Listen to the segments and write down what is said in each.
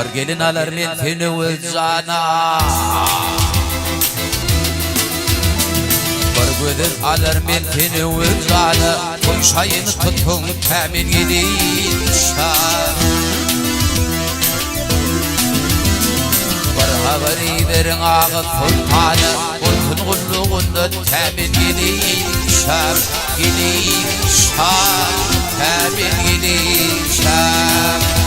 Bir gelin alır men seni öz cana Bir gözün alır men seni öz cana Koy şayını tutun temin gelin şah Bir haberi verin ağı sultanı Olsun kulluğunda temin gelin şah Gelin şah Temin gelin şah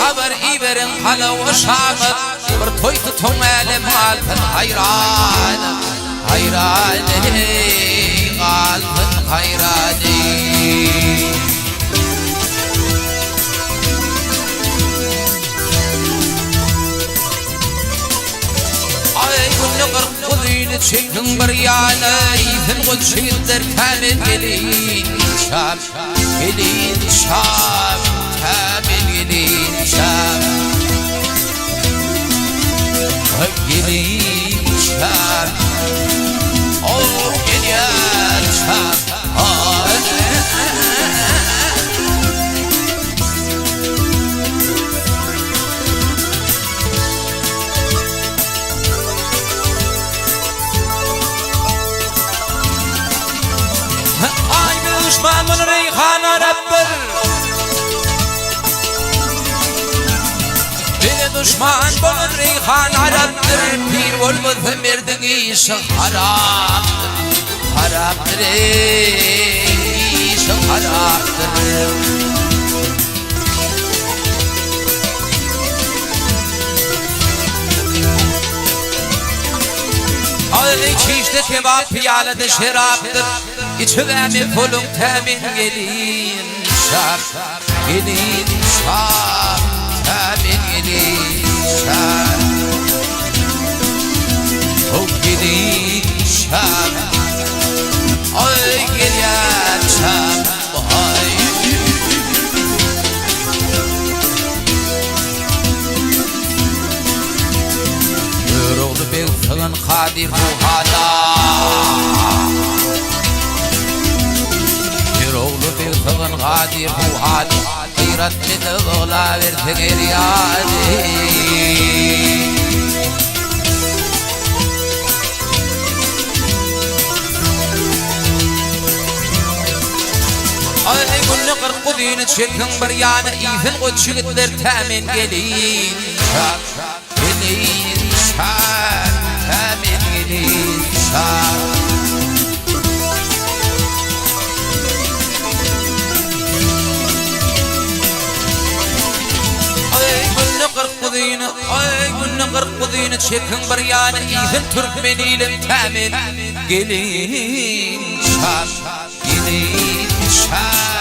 haber iberin hala o şamı Bir toy tutun elim alpın hayran Hayran alpın hayran Ay bunu kırk kuzuyunu çekin bir yana İzin kudşidir temin gelin şam Gelin şam Temin gelin şam Gelin şam Oh gelin şam Ay düşmanın reyhanı Rabbir Düşman bulun reyhan haraptır Pir olmasın verdin işin haraptır Haraptır işin haraptır Ağzı çişte kebap piyalede şeraptır İçivemi kulun temin gelin şap Gelin şap Temin gelin şap O gelin şap Ay gelin şap Ay Yürüğlü bir kadir ruhada Yürüğlü bir kadir ruhada Hayrat beni oğla versin eryadi Ay günlü kırk kuduyunu çekin bir yana İzin kudşigitler temin gelin şak Gelin şak Temin gelin şak Ay günlü kırk kuduyunu çekin bir yana İzin Türkmeniyle temin gelin şak Gelin şak